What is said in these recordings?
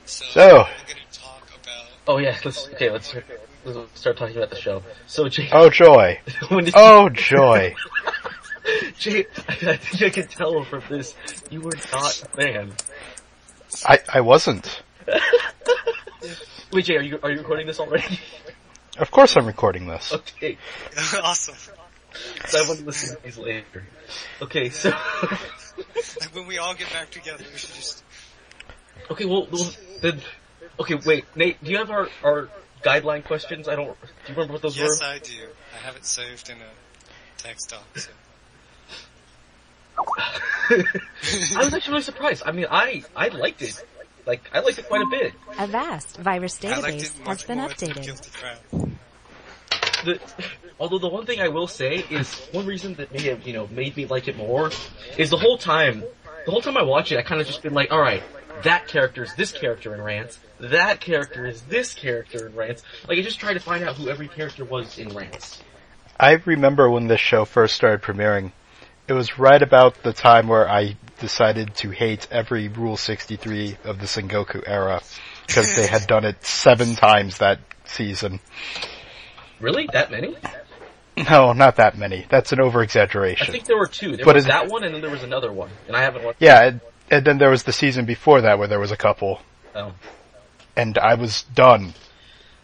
So, we're going to talk about... Oh yeah, let's start talking about the show. So Jay... oh joy. Oh joy. Jay, I think I can tell from this, you were not a fan. I wasn't. Wait, Jay, are you recording this already? Of course I'm recording this. Okay. Awesome. So I want to listen to these later. Okay, so... Like when we all get back together, we should just... Okay, well then... Okay, wait, Nate, do you have our guideline questions? Do you remember what those were? Yes, I do. I have it saved in a text doc, so... I was actually really surprised. I mean, I liked it. Like, I liked it quite a bit. A vast virus database has been updated. Although the one thing I will say is, one reason that may have, made me like it more, is the whole time I watch it, I kind of just been like, alright, that character is this character in Rants, that character is this character in Rants. Like, I just tried to find out who every character was in Rants. I remember when this show first started premiering, it was right about the time where I decided to hate every Rule 63 of the Sengoku era, because they had done it 7 times that season. Really? That many? No, not that many. That's an over-exaggeration. I think there were 2. There was that one, and then there was another one. And I haven't watched it. Yeah, and then there was the season before that where there was a couple. Oh. And I was done.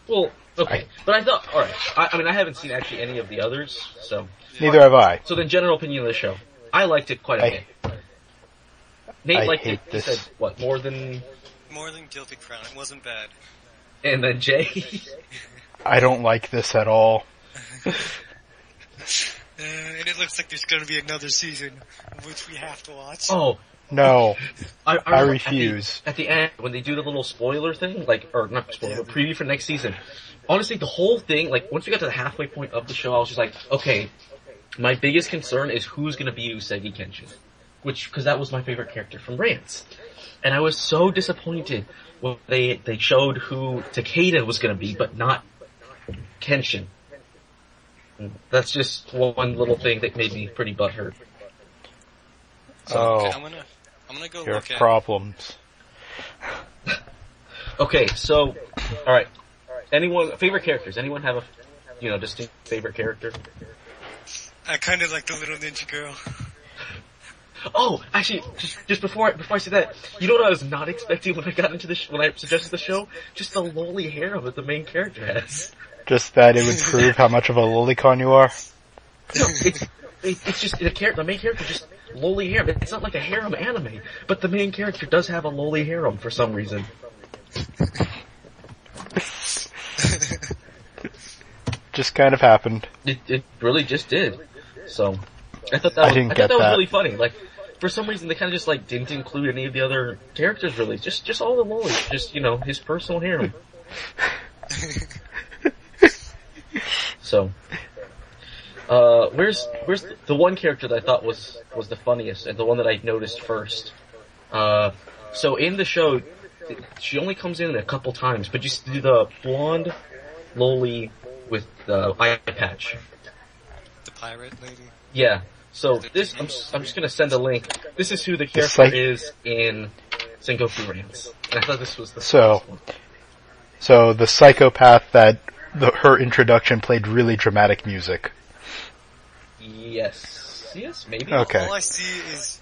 Well, okay. But I thought, alright. I mean, I haven't seen actually any of the others, so... Neither have I. So then, general opinion of the show. I liked it quite a bit. Nate liked it, he said, what, more than... More than Guilty Crown. It wasn't bad. And then Jay... I don't like this at all. And it looks like there's going to be another season, which we have to watch. Oh. No. I refuse. At the end, when they do the little spoiler thing, or not spoiler, but preview for next season, honestly, the whole thing, once we got to the halfway point of the show, I was just like, okay, my biggest concern is who's going to be Usagi Kenshin. Because that was my favorite character from Rants. And I was so disappointed when they showed who Takeda was going to be, but not Kenshin. That's just one little thing that made me pretty butthurt. So, okay, I'm gonna go your look at problems. Okay, so, alright. Favorite characters? Anyone have a, distinct favorite character? I kinda like the little ninja girl. Oh, actually, just before I say that, you know what I was not expecting when I got into when I suggested the show? Just the lolly hair that the main character has. Just that it would prove how much of a lolicon you are? No, it's just, the main character just lolly hair. It's not like a harem anime, but the main character does have a lolly harem for some reason. Just kind of happened. It really just did. So, I thought that was really funny. Like, for some reason they kind of just didn't include any of the other characters really. Just all the lollies. Just, his personal harem. So, where's the one character that I thought was the funniest and the one that I noticed first? So in the show, she only comes in a couple times, but you see the blonde loli with the eye patch. The pirate lady? Yeah. So this, I'm just gonna send a link. This is who the character is in Sengoku Rants. And I thought this was the first one. So the psychopath that her introduction played really dramatic music. Yes, maybe. Okay. All I see is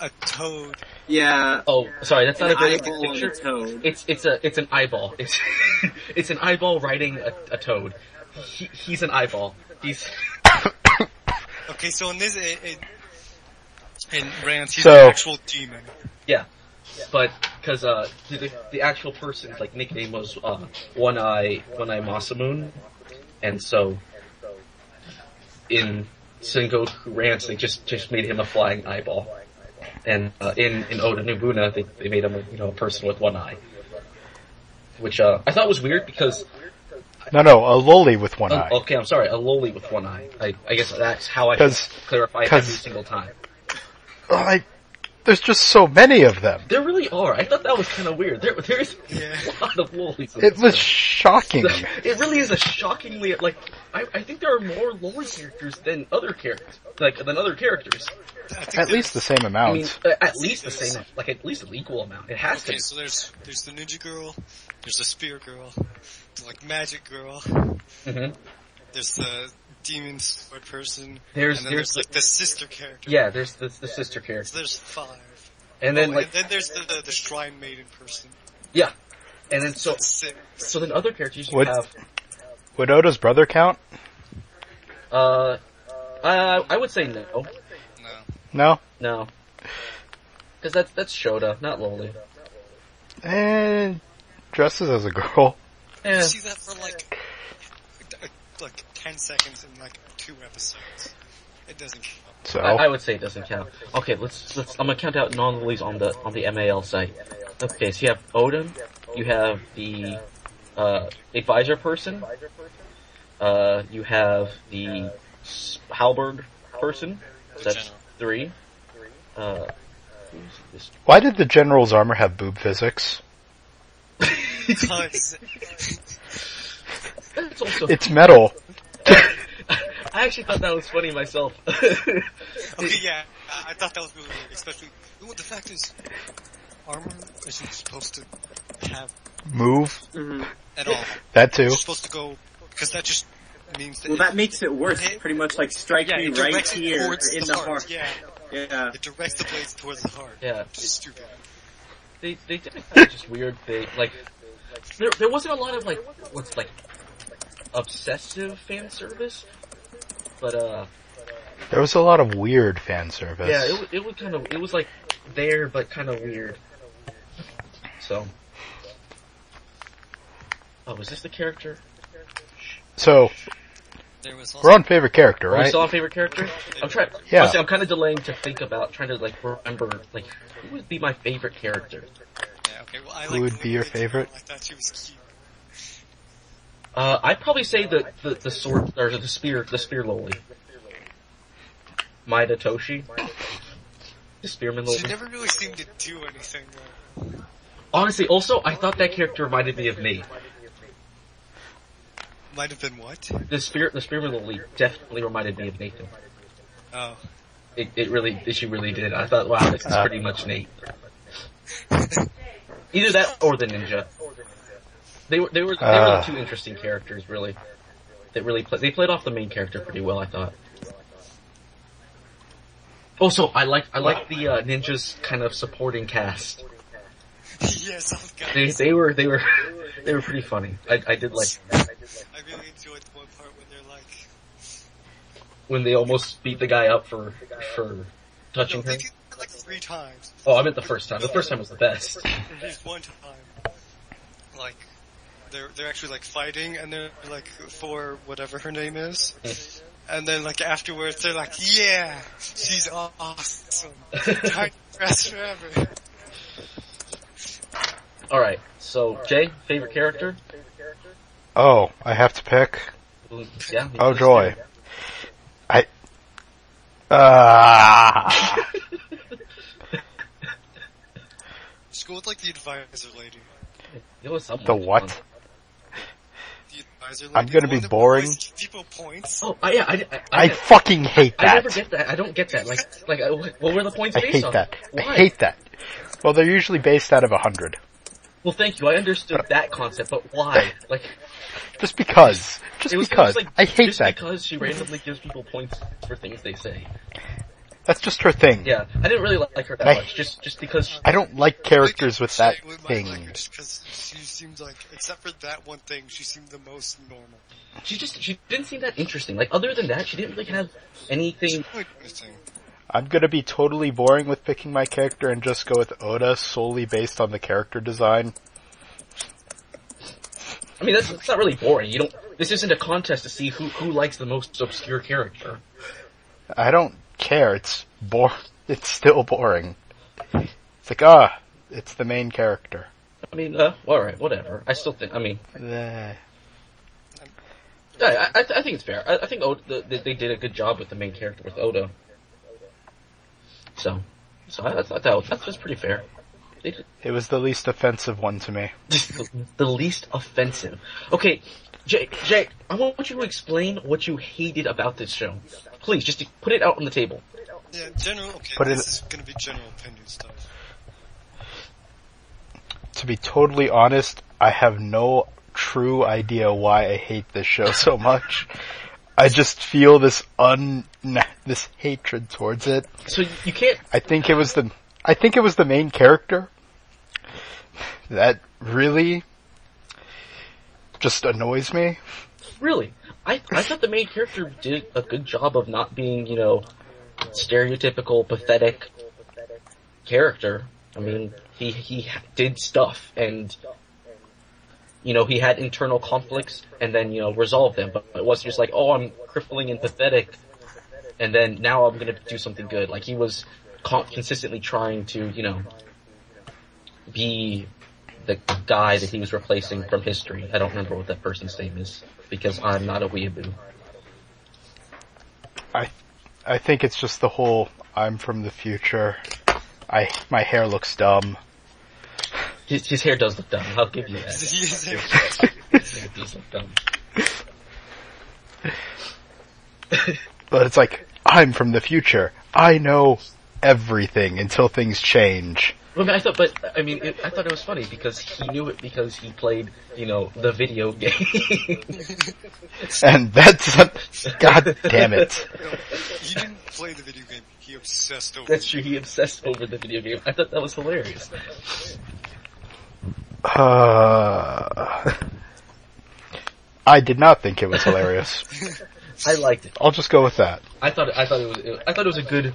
a toad. Yeah. Oh, sorry, that's not a very good eyeball picture. toad. It's an eyeball. It's an eyeball riding a toad. He's an eyeball. He's. Okay, so in this, in Rants, he's an actual demon. Yeah. But, cause, the actual person's, nickname was, One Eye Masamune, and so, in Sengoku Rants, they just made him a flying eyeball. And, in Oda Nobuna, they made him a person with one eye. Which, I thought was weird because... No, a loli with one eye. Okay, I'm sorry, a loli with one eye. I guess that's how I should clarify it every single time. There's just so many of them. There really are. I thought that was kind of weird. There's a lot of lolis. It was shocking. It really is a shockingly, I think there are more lore characters than other characters, than other characters. At least the same amount. I mean, at least the same, like at least an equal amount. It has to. Okay, so there's the ninja girl, there's the spear girl, the like magic girl. Mm-hmm. There's the demon sword person. There's like the sister character. Yeah, there's the sister character. So there's 5. And then and then there's the shrine maiden person. Yeah. And then so 6. So then other characters you have. Would Oda's brother count? I would say no. No? No. Because that's Shota, not Loli. And dresses as a girl. You see that for like 10 seconds in like 2 episodes. It doesn't count. So I would say it doesn't count. Okay, let's. I'm gonna count out non-Lolis on the MAL site. Okay, so you have Odin, you have the advisor person, you have the halberd person. So that's 3. Who's this? Why did the general's armor have boob physics? That's also. It's metal. I actually thought that was funny myself. Okay, yeah, I thought that was really weird, especially, the fact is, armor isn't supposed to have Move? at all. That too. It's supposed to go, because that just means that... Well, that makes it worse, pretty much like strike me right here in the heart. Yeah. Yeah. It directs the blades towards the heart. Yeah. Which is stupid. They did a kind of just weird thing, like, there wasn't a lot of, like, what's, like, obsessive fan service, but, there was a lot of weird fan service. Yeah, it was kind of, it was, like, there, but kind of weird. So. Oh, was this the character? So, we're on favorite character, right? Are we still on favorite character? I'm trying, yeah. Honestly, I'm kind of delaying to think about, trying to, like, remember, like, who would be my favorite character? Yeah, okay, well, who would be your favorite? I thought she was cute. I'd probably say the sword, or the spear Loli. Maida Toshi. The spearman Loli. She never really seemed to do anything, though. Honestly, also, I thought that character reminded me of Nate. Might have been what? The spearman Loli definitely reminded me of Nathan. Oh. She really did. I thought, wow, this is pretty much Nate. Either that or the ninja. They were the 2 interesting characters, really. They played off the main character pretty well, I thought. Also, I like the ninjas kind of supporting cast. Yes, those guys. They were pretty funny. I did like. I really enjoyed the one part when they're like. When they almost beat the guy up for touching her. They did it like 3 times. Oh, I meant the first time. The first time was the best. There's one time, like, they're actually like fighting, and they're like for whatever her name is, and then like afterwards they're like, yeah, she's awesome, tight dress forever. All right, so Jay, favorite character? Oh, I have to pick. Yeah. Oh joy. Just go with like the advisor lady. It was the what? Fun. The advisor lady. I'm gonna be boring. People points. Oh, yeah, I fucking hate that. I never get that. I don't get that. Like, what were the points based on? I hate that. Well, they're usually based out of 100. Well, thank you. I understood that concept, but why? Like, just because. Like, I hate just that. because she randomly gives people points for things they say. That's just her thing. Yeah, I didn't really like her that much. Just because. I don't like characters with that thing. Just because she seemed like, except for that one thing, she seemed the most normal. She didn't seem that interesting. Like, other than that, she didn't really have anything. I'm gonna be totally boring with picking my character and just go with Oda solely based on the character design. I mean, that's not really boring. This isn't a contest to see who likes the most obscure character. I don't care. It's still boring. It's like, it's the main character. I mean, alright, whatever. I still think, I mean. I think it's fair. I think they did a good job with the main character, with Oda. So that's pretty fair. It was the least offensive one to me. The least offensive. Okay, Jay, I want you to explain what you hated about this show. Please, just put it out on the table. Yeah, general. Okay, this is gonna be general opinion stuff. To be totally honest, I have no true idea why I hate this show so much. I just feel this hatred towards it. So you can't. I think it was the main character that really just annoys me. Really, I thought the main character did a good job of not being, stereotypical, pathetic character. I mean, he did stuff, and he had internal conflicts, and then resolved them. But it wasn't just like, oh, I'm crippling and pathetic, and then now I'm gonna do something good. Like he was consistently trying to, be the guy that he was replacing from history. I don't remember what that person's name is because I'm not a weeaboo. I think it's just the whole I'm from the future. My hair looks dumb. His hair does look dumb. I'll give you that. His hair does look dumb. But it's like, I'm from the future. I know everything until things change. Well, I thought it was funny because he knew it because he played, the video game. And that's, god damn it. He didn't play the video game, he obsessed over it. That's true, he obsessed over the video game. I thought that was hilarious. I did not think it was hilarious. I liked it. I'll just go with that. I thought it was a good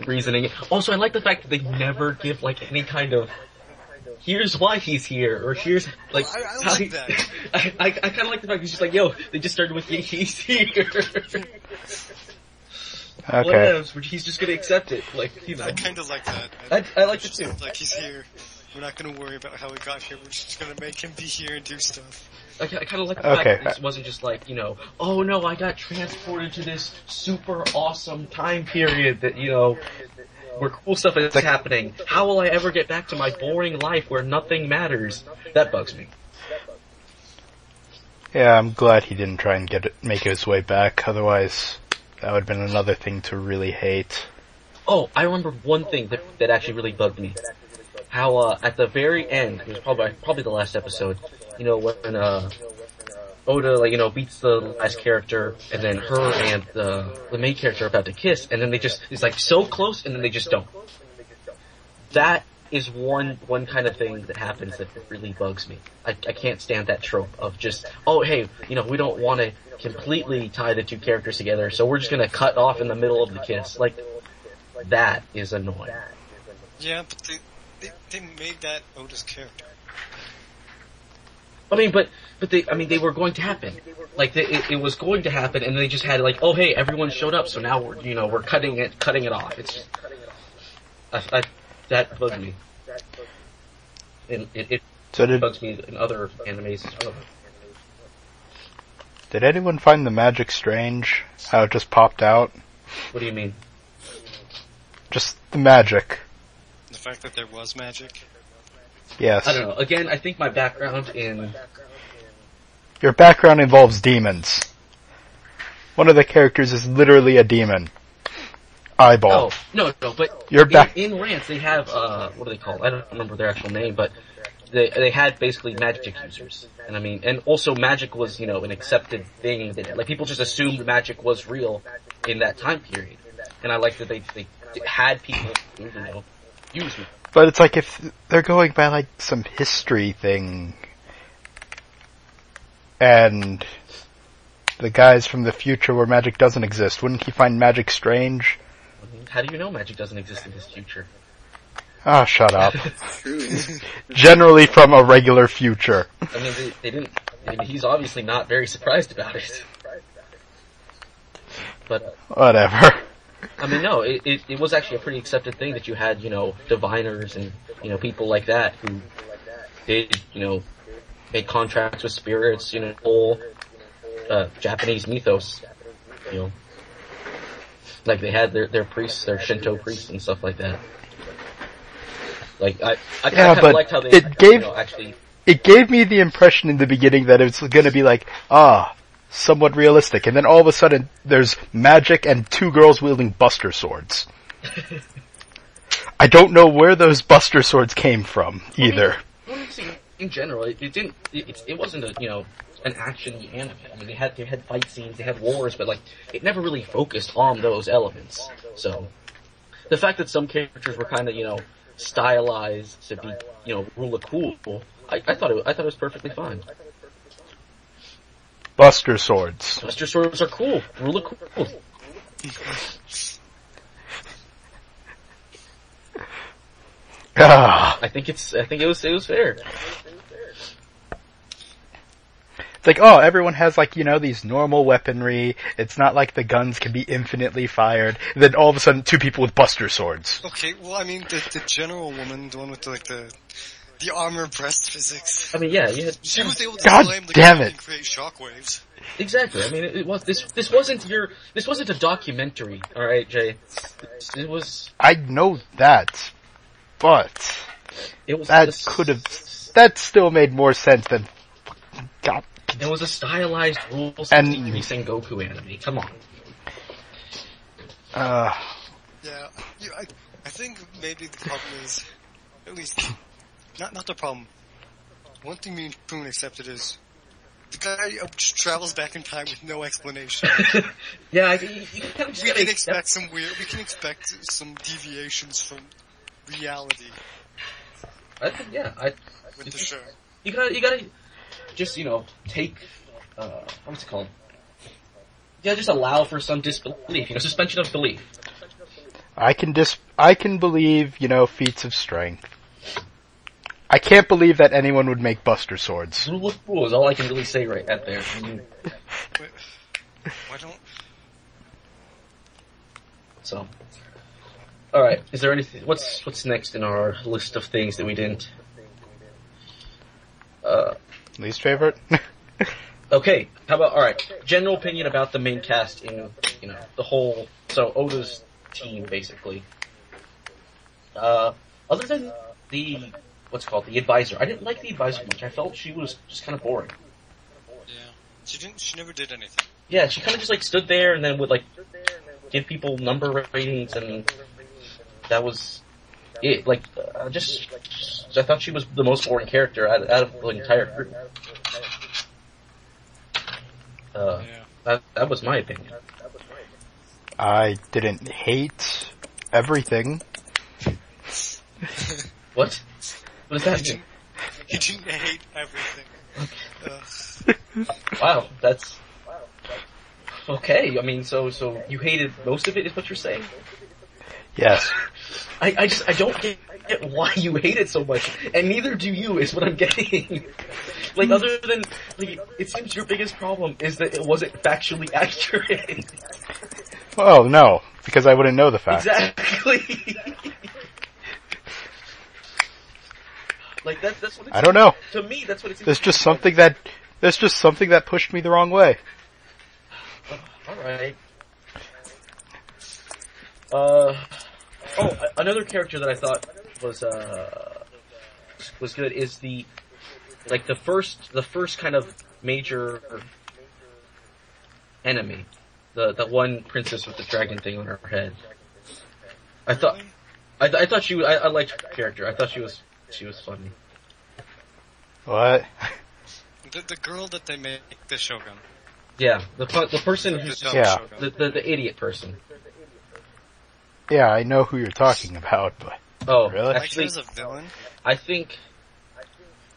reasoning. Also, I like the fact that they never give any kind of here's why he's here or here's I like that. I kind of like the fact he's just like, yo, they just started with he's here. Okay. Whatever, he's just gonna accept it. I kind of like that. I like it too. Like he's here. We're not gonna worry about how he got here. We're just gonna make him be here and do stuff. I kind of like the fact that it wasn't just like, oh no, I got transported to this super awesome time period that, where cool stuff is happening. How will I ever get back to my boring life where nothing matters? That bugs me. Yeah, I'm glad he didn't try and make his way back. Otherwise, that would have been another thing to really hate. Oh, I remember one thing that actually really bugged me. How, at the very end, it was probably the last episode, when, Oda, beats the last character, and then her and the main character are about to kiss, and then it's so close, and then they just don't. That is one kind of thing that happens that really bugs me. I can't stand that trope of just, oh hey, we don't want to completely tie the two characters together, so we're just gonna cut off in the middle of the kiss. That is annoying. Yeah, but they made that Oda's character. I mean, but they were going to happen. It was going to happen, and they just had oh hey, everyone showed up, so now we're cutting it off. It's that bugged me. It bugs me in other animes as well. Did anyone find the magic strange? How it just popped out? What do you mean? Just the magic. The fact that there was magic? Yes. I don't know. Again, I think my background in... Your background involves demons. One of the characters is literally a demon. Eyeball. Oh, no, but in Rants they have, what are they called? I don't remember their actual name, but they had basically magic users. And also magic was, an accepted thing. People just assumed magic was real in that time period. And I like that they had people, use it. But it's if they're going by some history thing, and the guys from the future where magic doesn't exist, wouldn't he find magic strange? How do you know magic doesn't exist in his future? Oh, shut up. Generally from a regular future. They didn't. He's obviously not very surprised about it. But whatever. No, it was actually a pretty accepted thing that you had, diviners and, people like that who did, make contracts with spirits, whole, Japanese mythos, they had their priests, their Shinto priests and stuff like that. Like, I kind Yeah, of but liked how they, it gave actually... it gave me the impression in the beginning that it's going to be like, somewhat realistic, and then all of a sudden there's magic and two girls wielding buster swords. I don't know where those buster swords came from either. In general, it wasn't an action anime. I mean, they had fight scenes, they had wars, but like it never really focused on those elements. So the fact that some characters were kind of stylized to be rule of cool, I thought it was perfectly fine. Buster swords. Buster swords are cool. Rule of cool. I think it was fair. It's like, everyone has these normal weaponry. It's not like the guns can be infinitely fired. Then all of a sudden, two people with buster swords. Okay, well, I mean, the general woman, the one with the armor breast physics. I mean, yeah, she was able to God slam the damn gun it. and create shockwaves. Exactly. I mean, this wasn't a documentary. All right, Jay. It was. I know that, but that that still made more sense than. God. It was a stylized Rule 63 Sengoku anime. Come on. Yeah, I think maybe the problem is, at least, not the problem. One thing me and Truman accepted is, the guy just travels back in time with no explanation. Yeah, you kind of we can expect some deviations from reality. I think, with the show. You gotta just, take, what's it called? Yeah, just allow for some disbelief, suspension of belief. I can believe, feats of strength. I can't believe that anyone would make buster swords. Rule of cool is all I can really say right at there. I mean, why don't... So. Alright, is there anything, what's next in our list of things that we didn't? Least favorite? Okay, how about, alright, general opinion about the main cast in, the whole, so Oda's team, basically. Other than the advisor. I didn't like the advisor much. I felt she was just kind of boring. Yeah. She never did anything. Yeah, she kind of just, stood there and then would, give people number ratings, and that was it. I thought she was the most boring character out of the entire group. That was my opinion. I didn't hate everything. What? What does that mean? He didn't hate everything. Wow, that's... Okay, I mean, so you hated most of it, is what you're saying? Yes. I don't get why you hate it so much, and neither do you, is what I'm getting. Other than, it seems your biggest problem is that it wasn't factually accurate. Oh, no, because I wouldn't know the facts. Exactly. That's what it's... I don't know. To me, that's what it seems. There's just something that pushed me the wrong way. Alright. Another character that I thought was good is the first kind of major enemy. The one princess with the dragon thing on her head. I thought I liked her character. I thought she was funny. What? The girl that they make the Shogun. Yeah, the person who's the idiot person. Yeah, I know who you're talking about, but really? Actually, as a villain? I think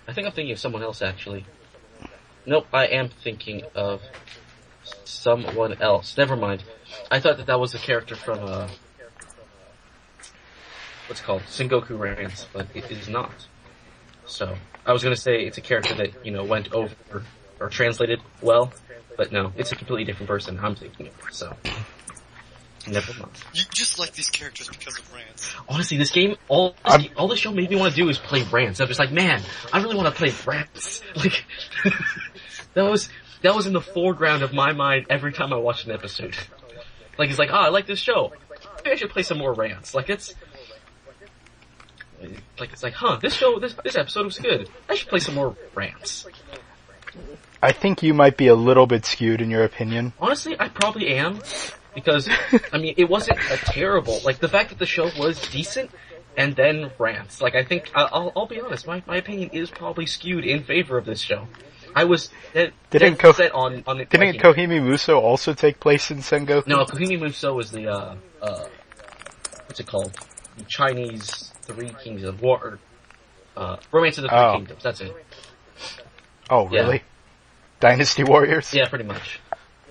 I'm thinking of someone else, actually. Nope, I am thinking of someone else. Never mind. I thought that was a character from what's it called? Sengoku Rants, but it is not. So I was gonna say it's a character that went over or translated well, but no, it's a completely different person I'm thinking of. So never mind. You just like these characters because of Rants. Honestly, this game, all the show made me want to do is play Rants. I'm just like, man, I really want to play Rants. That was in the foreground of my mind every time I watched an episode. It's like, I like this show. Maybe I should play some more Rants. Like it's like, this episode was good. I should play some more rants. I think you might be a little bit skewed in your opinion. Honestly, I probably am. Because, I mean, it wasn't a terrible, like, the fact that the show was decent, and then rants. Like, I think, I'll be honest, my opinion is probably skewed in favor of this show. I was Didn't Kohimi Muso also take place in Sengoku? No, Kohimi Muso is the, what's it called? The Chinese Three Kingdoms, Romance of the Three Kingdoms, that's it. Oh, really? Yeah. Dynasty Warriors? Yeah, pretty much.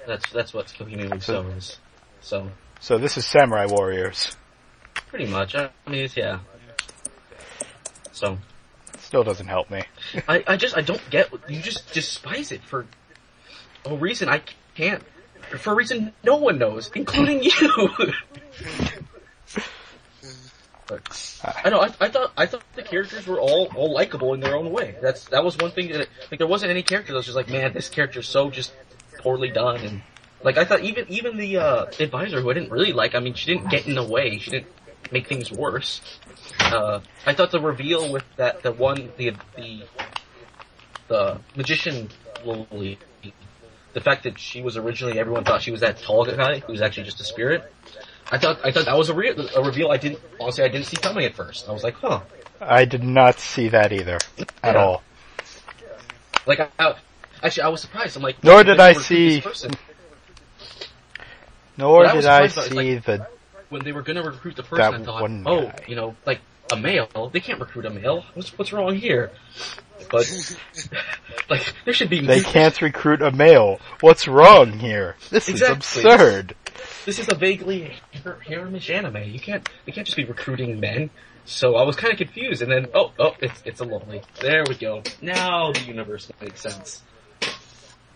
That's what Kohimi Muso is. So this is Samurai Warriors. Pretty much. I mean, yeah. So. Still doesn't help me. I don't get, you just despise it for a reason I can't, for a reason no one knows, including you. But, I know, I thought the characters were all likable in their own way. That was one thing that, like, there wasn't any character that was just like, man, this character's so just poorly done, and like, I thought even the advisor, who I didn't really like, I mean, she didn't get in the way, she didn't make things worse. I thought the reveal with the magician lily, the fact that she was originally, everyone thought she was that tall guy, who was actually just a spirit, I thought that was a reveal I didn't see coming at first. I was like, huh. I did not see that either, at all. Like, actually, I was surprised, I'm like, Nor did I see the... When they were gonna recruit the person, I thought, you know, like, a male? They can't recruit a male. What's wrong here? But, like, there should be... They can't recruit a male. What's wrong here? This is absurd. This is a vaguely haremish anime. They can't just be recruiting men. So I was kind of confused, and then, it's a lonely. There we go. Now the universe makes sense.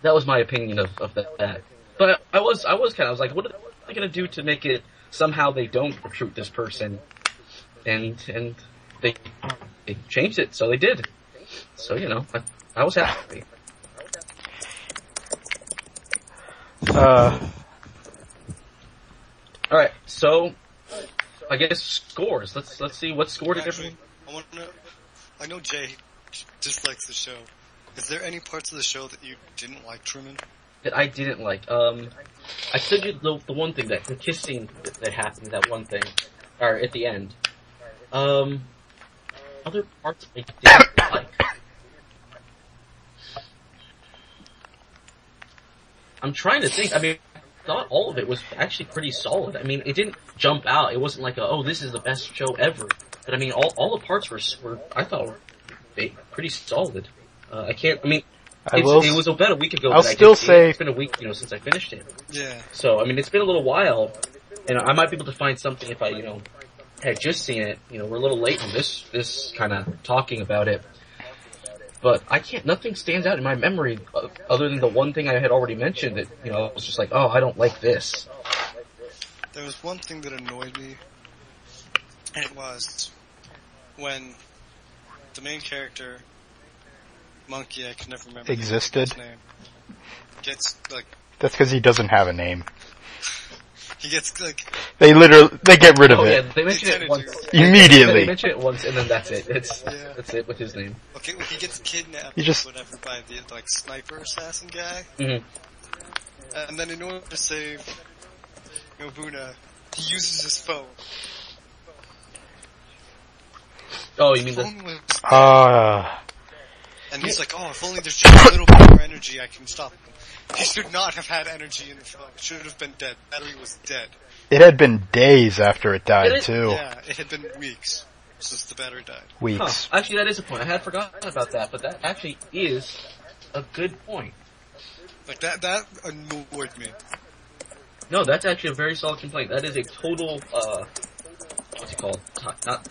That was my opinion of that. But I was like, what are they gonna do to make it somehow they don't recruit this person? And they changed it, so they did. So, you know, I was happy. Alright, so I guess scores. Let's see what score did everyone. I know Jay dislikes the show. Is there any parts of the show that you didn't like, Truman? That I didn't like. I told you the one thing, the kissing that happened, that one thing, or at the end. Other parts I didn't like. I'm trying to think. I mean, I thought all of it was actually pretty solid. I mean, it didn't jump out. It wasn't like this is the best show ever. But I mean, all the parts were I thought were pretty solid. It was about a week ago. I'll still say it's been a week, since I finished it. Yeah. So I mean, it's been a little while, and I might be able to find something if I, had just seen it. We're a little late on this kind of talking about it, but nothing stands out in my memory other than the one thing I had already mentioned. That I was just like, I don't like this. There was one thing that annoyed me, and it was when the main character, Monkey, I can never remember existed. His name, gets like. That's because he doesn't have a name. He gets like. They get rid of it. Yeah, they mention it once. Immediately. They mention it once, and then that's it. That's it with his name. Okay, well, he gets kidnapped whatever by the sniper assassin guy. Mm-hmm. And then in order to save Nobuna, he uses his phone. Oh, you mean the phone was and he's like, if only there's just a little bit more energy, I can stop him. He should not have had energy in the phone. It should have been dead. Battery was dead. It had been days after it died, too. Yeah, it had been weeks since the battery died. Weeks. Huh. Actually, that is a point. I had forgotten about that, but that actually is a good point. Like, that annoyed me. No, that's actually a very solid complaint. That is a total, what's it called? Not,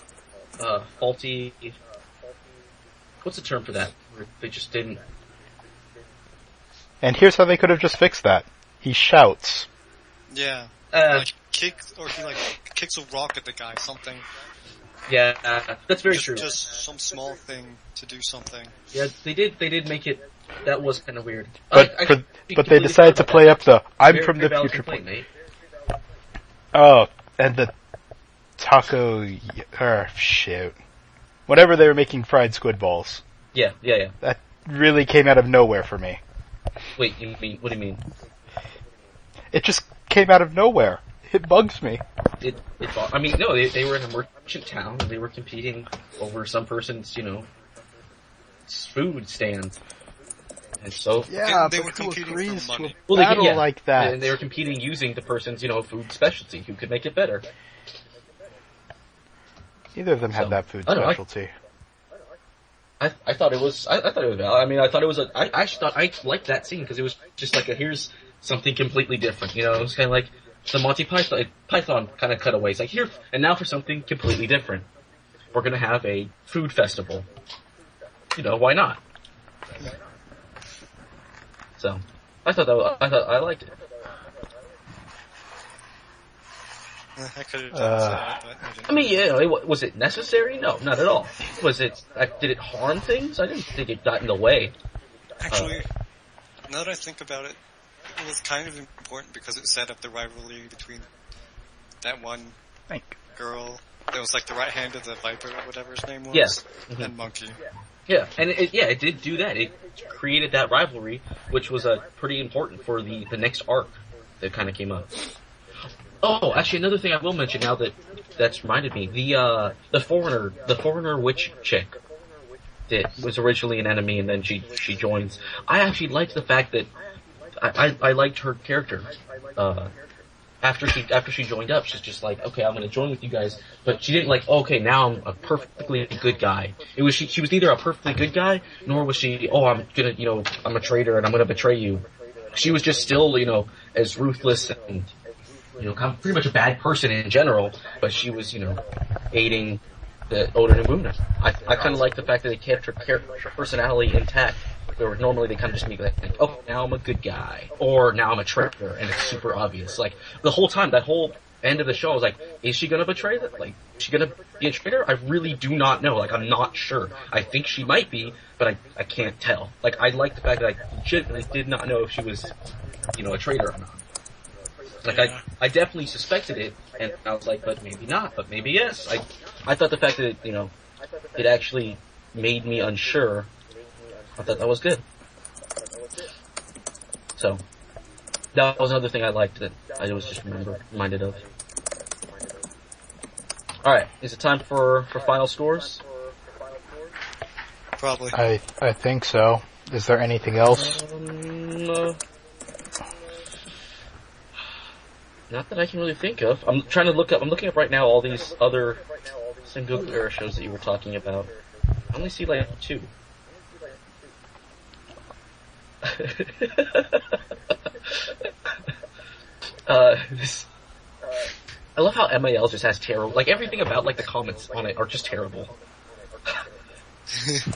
faulty... What's the term for that? Where they just didn't... And here's how they could have just fixed that. He shouts. Yeah. He kicks a rock at the guy, something. Yeah, that's very true. Just some small thing to do something. Yeah, they did make it, that was kind of weird. But they decided to play up the, I'm from the future. Mate. Oh, and the taco, shoot. Whenever they were making fried squid balls. Yeah. That really came out of nowhere for me. Wait, what do you mean? It just came out of nowhere. It bugs me. I mean, no, they were in a merchant town, and they were competing over some person's, food stand. And so... Yeah, they but were who competing agrees for money. to a battle like that? And they were competing using the person's, food specialty, who could make it better. Neither of them had that food specialty. I thought it was valid. I mean, I thought it was I actually thought I liked that scene because it was just like here's something completely different. It was kind of like the Monty Python kind of cutaways. Like here and now for something completely different. We're gonna have a food festival. Why not? So I liked it. I could have done that, but I didn't. I mean, yeah, was it necessary? No, not at all. Was it? Did it harm things? I didn't think it got in the way. Actually, now that I think about it, it was kind of important because it set up the rivalry between that one girl that was like the right hand of the Viper or whatever his name was, yes, mm-hmm. and Monkey. Yeah, and it did do that. It created that rivalry, which was pretty important for the next arc that kind of came up. Oh, actually, another thing I will mention now that's reminded me, the foreigner witch chick that was originally an enemy and then she joins. I actually liked the fact that I liked her character. After she joined up, she's just like, okay, I'm gonna join with you guys, but she didn't like, okay, now I'm a perfectly good guy. It was she was neither a perfectly good guy, nor was she, I'm gonna, I'm a traitor and I'm gonna betray you. She was just still, as ruthless and pretty much a bad person in general, but she was, aiding the Oda Nobuna. I kind of like the fact that they kept her personality intact, where normally they kind of just make like, oh, now I'm a good guy, or now I'm a traitor, and it's super obvious. Like, the whole time, that whole end of the show, I was like, is she gonna betray that? Like, is she gonna be a traitor? I really do not know. Like, I'm not sure. I think she might be, but I can't tell. Like, I like the fact that I legitimately did not know if she was, a traitor or not. Like, I definitely suspected it, and I was like, but maybe not, but maybe yes. I thought the fact that, it actually made me unsure, I thought that was good. So, that was another thing I liked that I was just reminded of. Alright, is it time for final scores? Probably. I think so. Is there anything else? Not that I can really think of. I'm looking up right now all these other Sengoku era shows that you were talking about. I only see like 2. I love how MAL just has terrible, like everything about like the comments on it are just terrible.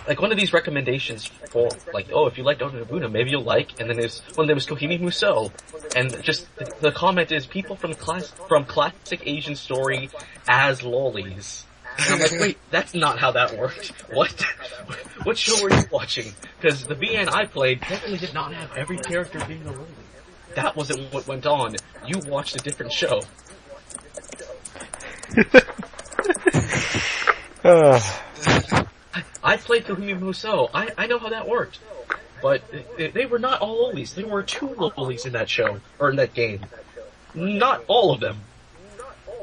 Like one of these recommendations for like, oh, if you liked Oda Nobuna, maybe you'll like, and then there's one that was Kohimi Musou, and just the comment is people from classic Asian story as lollies. And I'm like, wait, that's not how that worked. What show were you watching? Because the VN I played definitely did not have every character being a lolly. That wasn't what went on. You watched a different show. I played Kohimi Musou. I know how that worked. But they were not all lollies. There were 2 lollies in that show, or in that game. Not all of them.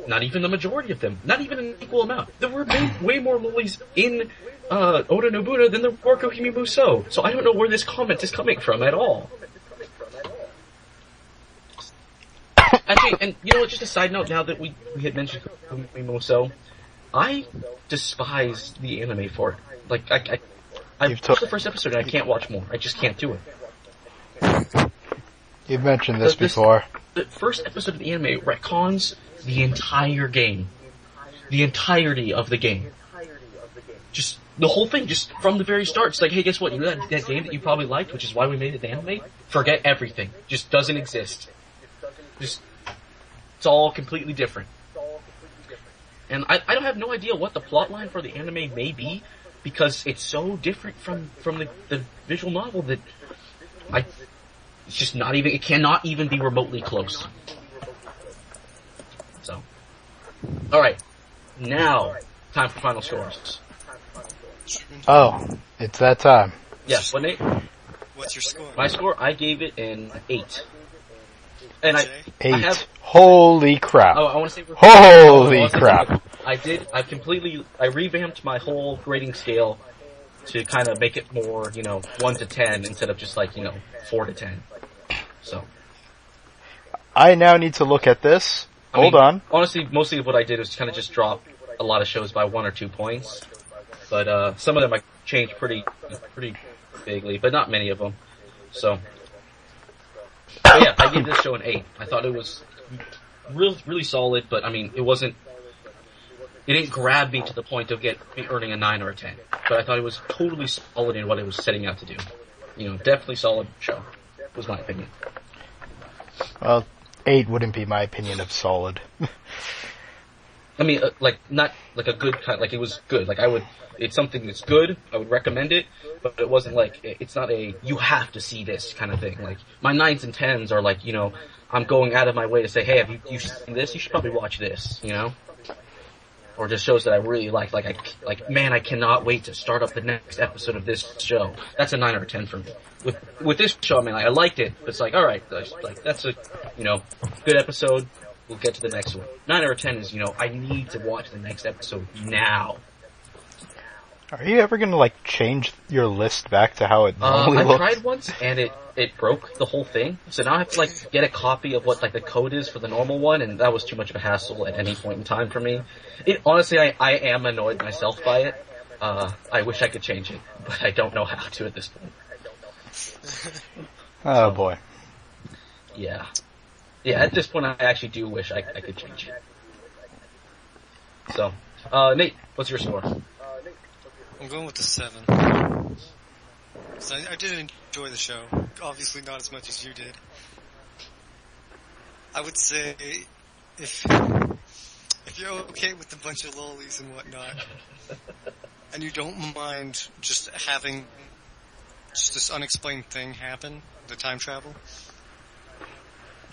Not even the majority of them. Not even an equal amount. There were way more lollies in Oda Nobuna than there were Kohimi Musou. So I don't know where this comment is coming from at all. Actually, and just a side note, now that we had mentioned Kohimi Musou, I despise the anime for it. Like, I watched the first episode and I can't watch more. I just can't do it. You've mentioned this before. The first episode of the anime retcons the entire game. The entirety of the game. Just, the whole thing, just from the very start. It's like, hey, guess what? You know that game that you probably liked, which is why we made it the anime? Forget everything. Just doesn't exist. Just, it's all completely different. And I don't have no idea what the plotline for the anime may be, because it's so different from the visual novel that it's just not even, it cannot even be remotely close. So. Alright. Now, time for final scores. Oh, it's that time. Yes, what, Nate? What's your score? My score, I gave it an 8. And I 8. have, Holy crap. I want to say... Holy crap. I revamped my whole grading scale to kind of make it more, 1 to 10 instead of just 4 to 10. So. I now need to look at this. Hold on. Honestly, mostly what I did was kind of just drop a lot of shows by 1 or 2 points. But, some of them I changed pretty bigly, but not many of them. So. But yeah, I gave this show an 8. I thought it was really solid, but it didn't grab me to the point of earning a 9 or a 10. But I thought it was totally solid in what it was setting out to do. Definitely solid show, was my opinion. Well, 8 wouldn't be my opinion of solid. Not like a good kind, it was good. It's something that's good, I would recommend it, but it wasn't it's not a, you have to see this kind of thing. My 9s and 10s are I'm going out of my way to say, hey, have you seen this? You should probably watch this, Or just shows that I really like, man, I cannot wait to start up the next episode of this show. That's a 9 or a 10 for me. With this show, I liked it, but it's alright, that's a, good episode. We'll get to the next one. 9 or a 10 is, I need to watch the next episode now. Are you ever gonna change your list back to how it normally I looks? tried once and it broke the whole thing. So now I have to get a copy of what the code is for the normal one, and that was too much of a hassle at any point in time for me. Honestly, I am annoyed myself by it. I wish I could change it, but I don't know how to at this point. Oh boy. Yeah. Yeah, at this point I actually do wish I could change it. So, Nate, what's your score? I'm going with the 7. So I did enjoy the show. Obviously not as much as you did. I would say if you're okay with a bunch of lollies and whatnot, and you don't mind just having just this unexplained thing happen, the time travel,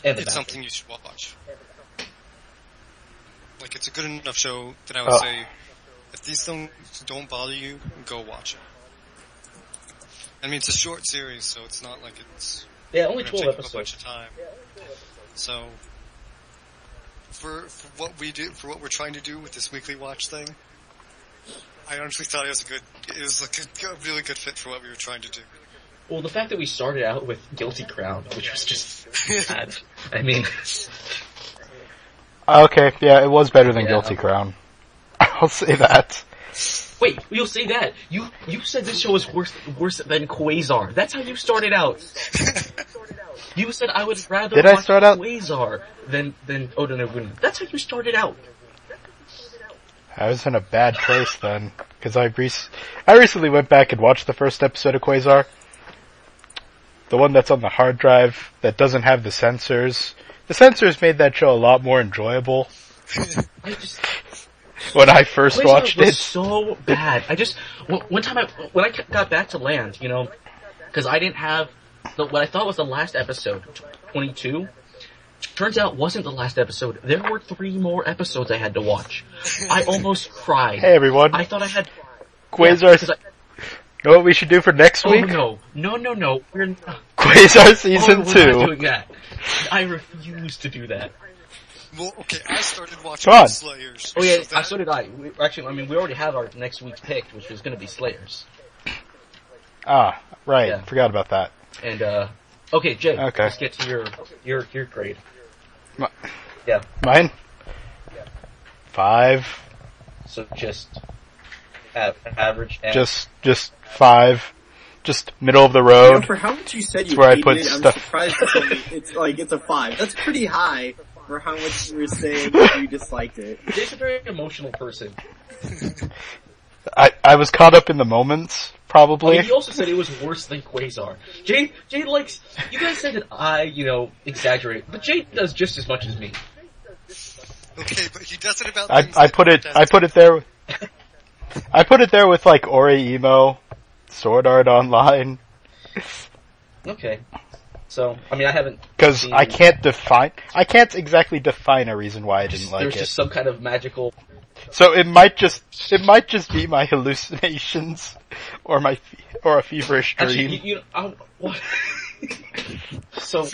it's something you should watch. It's a good enough show that I would say, if these things don't bother you, go watch it. It's a short series, so it's not like it's... Yeah, only 12 episodes. A bunch of time. So, for what we're trying to do with this weekly watch thing, I honestly thought it was a really good fit for what we were trying to do. Well, the fact that we started out with Guilty Crown, which was just bad. Okay, yeah, it was better than Guilty Crown. I'll say that. Wait, you'll say that? You said this show was worse than Quasar. That's how you started out. You said I would rather watch Quasar than Oda Nobuna. That's how you started out. I was in a bad place then, because I recently went back and watched the first episode of Quasar. The one that's on the hard drive, that doesn't have the censors. The censors made that show a lot more enjoyable. When I first watched it. Was so bad. One time when I got back to land, because I didn't have what I thought was the last episode, 22. Turns out wasn't the last episode. There were 3 more episodes I had to watch. I almost cried. Hey everyone. I thought I had Quasar. Know what we should do for next week? No. We're not. Quasar season 2. We're not doing that. I refuse to do that. Well, okay, I started watching Slayers. Oh yeah, so did I. We already have our next week's pick, which was going to be Slayers. Ah, right. Yeah. Forgot about that. And, okay, Jay, let's get to your grade. Yeah. Mine? 5. So just average. Just 5. Just middle of the road. For how much you said you where hated I put it, stuff. I'm surprised it's a 5. That's pretty high for how much you were saying you disliked it. Jay's a very emotional person. I was caught up in the moments, probably. He also said it was worse than Quasar. Jay likes, you guys said that I, exaggerate, but Jay does just as much as me. Okay, but he does it about I put it there with Ori Emo, Sword Art Online. Okay. So, I haven't... Because I can't exactly define a reason why I didn't like it. There's just some kind of magical So it might just be my hallucinations, or or a feverish dream. Actually, what? So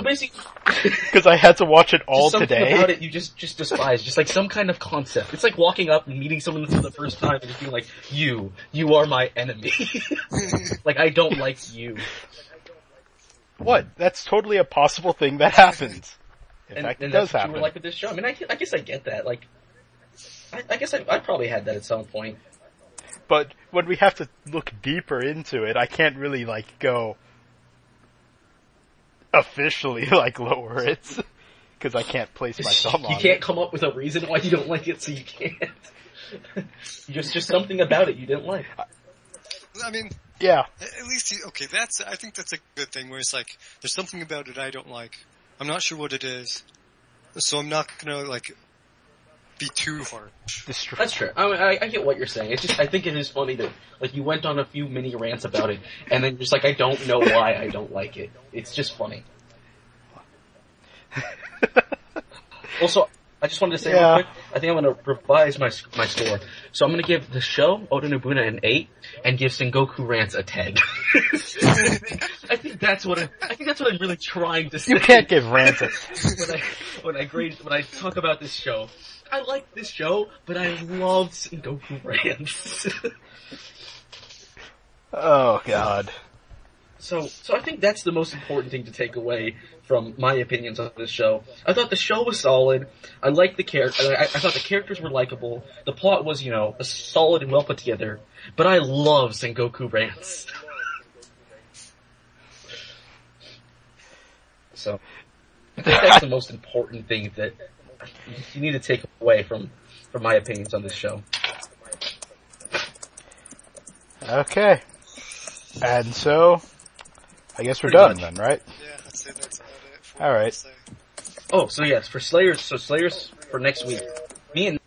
basically, Because I had to watch it all something today. about it you just despise, just like some kind of concept. It's like walking up and meeting someone for the first time and just being like, you are my enemy. Like, I don't like you. What? That's totally a possible thing that happens. In fact, it and does that's what happen. you were like with this show. I mean, I guess I get that. Like, I guess I probably had that at some point. But when we have to look deeper into it, I can't really, like, go officially, like, lower it. Because I can't place my thumb on it. You can't come up with a reason why you don't like it, so you can't. just something about it you didn't like. I mean, Yeah. at least okay. I think that's a good thing. Where it's like, there's something about it I don't like. I'm not sure what it is, so I'm not gonna like be too harsh. That's true. I mean, I get what you're saying. It's just, I think it is funny that, like, you went on a few mini rants about it, and then you're just like, I don't know why I don't like it. It's just funny. Also, I just wanted to say real quick, I think I'm going to revise my score. So I'm going to give the show, Oda Nobuna, an 8, and give Sengoku Rants a 10. I think that's what I'm really trying to say. You can't give Rants a... when I talk about this show. I like this show, but I love Sengoku Rants. Oh, God. So I think that's the most important thing to take away from my opinions on this show. I thought the show was solid. I liked the character. I thought the characters were likable. The plot was, solid and well put together. But I love Sengoku Rants. So I think that's the most important thing that you need to take away from my opinions on this show. Okay. And so, I guess we're done then, right? Yeah, I'd say that's about it. Alright. Oh, so yes, for Slayers for next week, me and